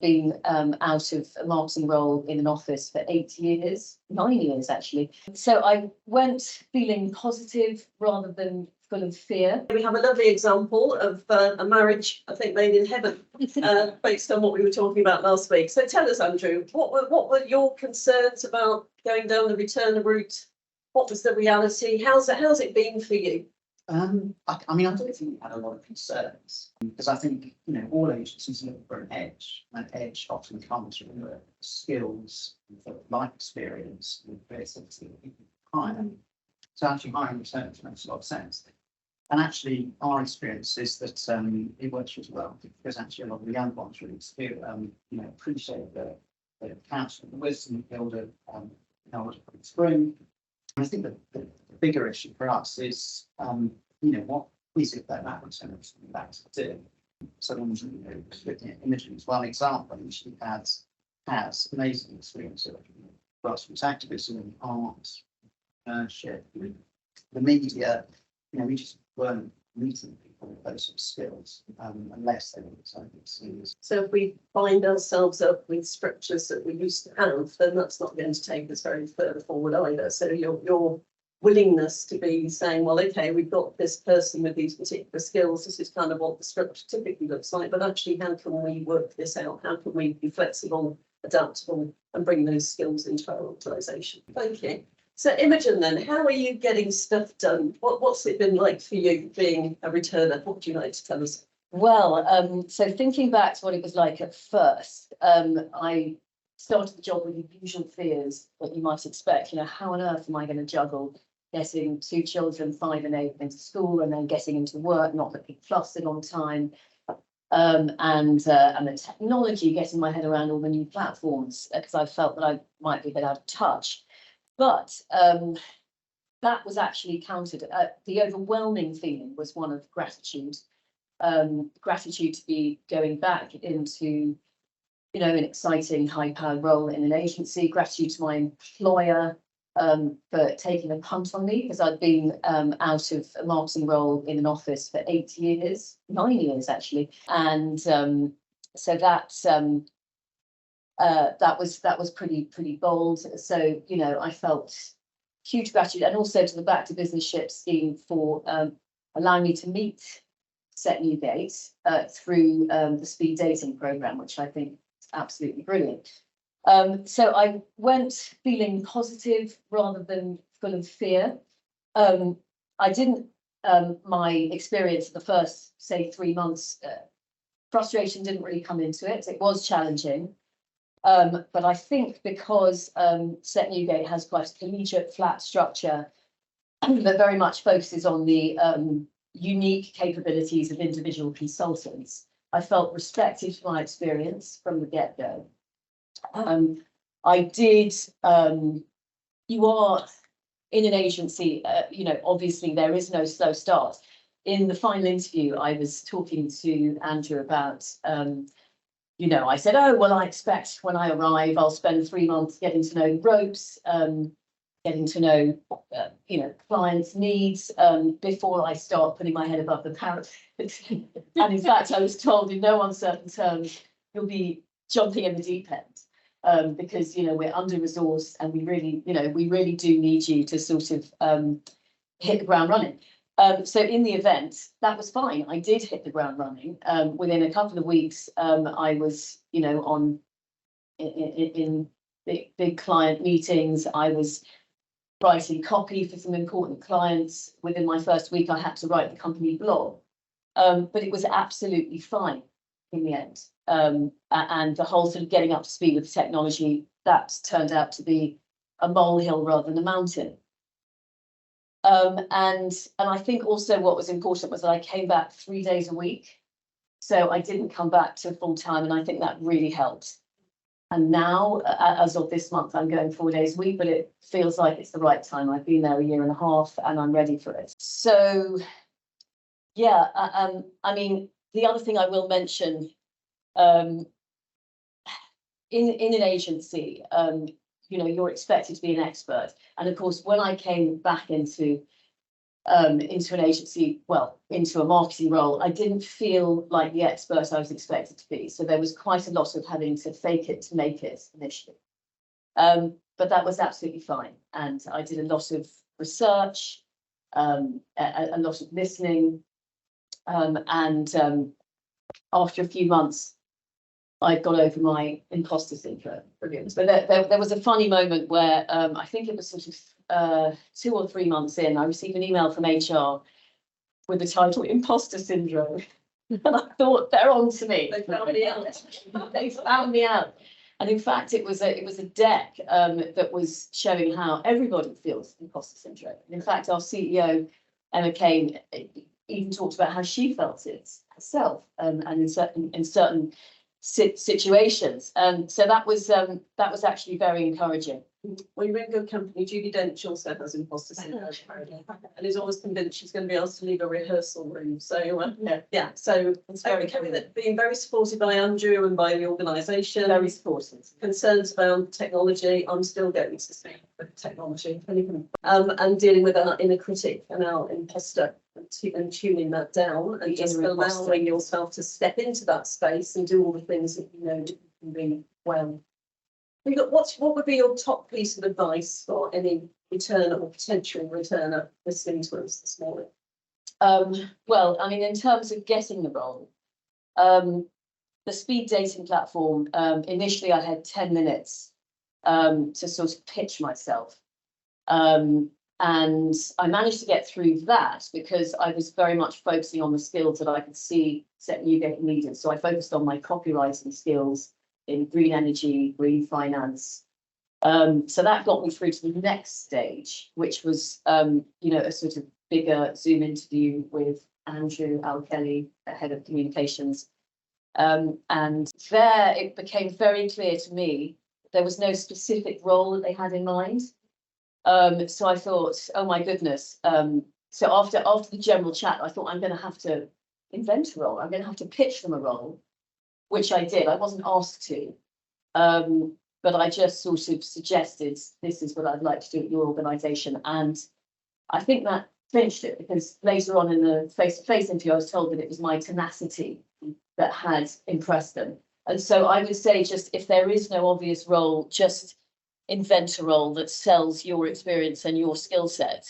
been out of a marketing role in an office for 9 years actually. So I went feeling positive rather than full of fear. We have a lovely example of a marriage, I think, made in heaven, based on what we were talking about last week. So tell us, Andrew, what were your concerns about going down the returner route? What was the reality? How's it been for you? I mean, I don't think we had a lot of concerns because I think, all agencies look for an edge. And that edge often comes from the skills, life experience, and creativity that people hire. So actually hiring returners makes a lot of sense. And actually, our experience is that it works really well because actually a lot of the young ones really appreciate the counsel, the wisdom, the elder spring. I think the bigger issue for us is, what is it that returner is back to do? So, looking at Imogen as one example, and she has amazing experience of grassroots activism in art, entrepreneurship, the media. We just weren't meeting people with those sort of skills unless they were something. So if we bind ourselves up with structures that we used to have, then that's not going to take us very further forward either. So your willingness to be saying, well, okay, we've got this person with these particular skills, this is kind of what the structure typically looks like, but actually how can we work this out? How can we be flexible, adaptable, and bring those skills into our organisation? Thank you. So Imogen, then, how are you getting stuff done? What's it been like for you being a returner? What would you like to tell us? Well, so thinking back to what it was like at first, I started the job with the usual fears that you might expect. How on earth am I going to juggle getting 2 children, 5 and 8, into school and then getting into work, not looking flustered on time, and the technology, getting my head around all the new platforms, because I felt that I might be a bit out of touch. But that was actually countered. The overwhelming feeling was one of gratitude. Gratitude to be going back into, an exciting high-powered role in an agency. Gratitude to my employer for taking a punt on me, because I'd been out of a marketing role in an office for 9 years actually. And so that was pretty bold. So, I felt huge gratitude, and also to the Back to Business Ship scheme for allowing me to meet Set Newgate through the speed dating program, which I think is absolutely brilliant. So I went feeling positive rather than full of fear. I didn't, my experience of the first, say, 3 months, frustration didn't really come into it. It was challenging. But I think because Set Newgate has quite a collegiate, flat structure that very much focuses on the unique capabilities of individual consultants, I felt respected for my experience from the get-go. I did, you are in an agency, obviously there is no slow start. In the final interview, I was talking to Andrew about, I said, oh, well, I expect when I arrive, I'll spend 3 months getting to know ropes, getting to know, clients' needs before I start putting my head above the parapet. And in fact, I was told in no uncertain terms, you'll be jumping in the deep end because, we're under-resourced and we really do need you to sort of hit the ground running. So in the event, that was fine. I did hit the ground running. Within a couple of weeks, I was, in big client meetings. I was writing copy for some important clients. Within my first week, I had to write the company blog. But it was absolutely fine in the end. And the whole sort of getting up to speed with the technology, that turned out to be a molehill rather than a mountain. And I think also what was important was that I came back 3 days a week. So I didn't come back to full time, and I think that really helped. And now, as of this month, I'm going 4 days a week, but it feels like it's the right time. I've been there a year and a half and I'm ready for it. So, yeah, I mean, the other thing I will mention, in an agency, you're expected to be an expert. And of course, when I came back into into an agency, well, into a marketing role, I didn't feel like the expert I was expected to be. So there was quite a lot of having to fake it to make it initially. But that was absolutely fine. And I did a lot of research, a lot of listening. After a few months, I got over my imposter syndrome. Brilliant. But there was a funny moment where I think it was sort of 2 or 3 months in, I received an email from HR with the title Imposter Syndrome. And I thought, they're on to me. They found me out. They found me out. And in fact, it was a deck that was showing how everybody feels imposter syndrome. And in fact, our CEO, Emma Kane, even talked about how she felt it herself, and in certain situations. So that was actually very encouraging. Well, you're in good company. Judy Dench also has imposter syndrome, and is always convinced she's going to be asked to leave a rehearsal room. So yeah. So It's very being very supported by Andrew and by the organisation. very supportive. Concerns around technology. I'm still getting to see with technology. And dealing with our inner critic and our imposter and tuning that down and just allowing yourself to step into that space and do all the things that you know you can be well. What would be your top piece of advice for any returner or potential returner listening to us this morning? Well, I mean, in terms of getting the role, the speed dating platform, initially I had 10 minutes to sort of pitch myself. And I managed to get through that because I was very much focusing on the skills that I could see Set Newgate needed. So I focused on my copywriting skills in green energy, green finance. So that got me through to the next stage, which was, a sort of bigger Zoom interview with Andrew Kelly, head of communications. And there it became very clear to me there was no specific role that they had in mind. So I thought, oh my goodness. So after the general chat, I thought I'm going to have to invent a role. I'm going to have to pitch them a role, which I did. I wasn't asked to, but I just sort of suggested this is what I'd like to do at your organisation. And I think that clinched it because later on in the face-to-face interview, I was told that it was my tenacity that had impressed them. And so I would say just if there is no obvious role, just invent a role that sells your experience and your skill set.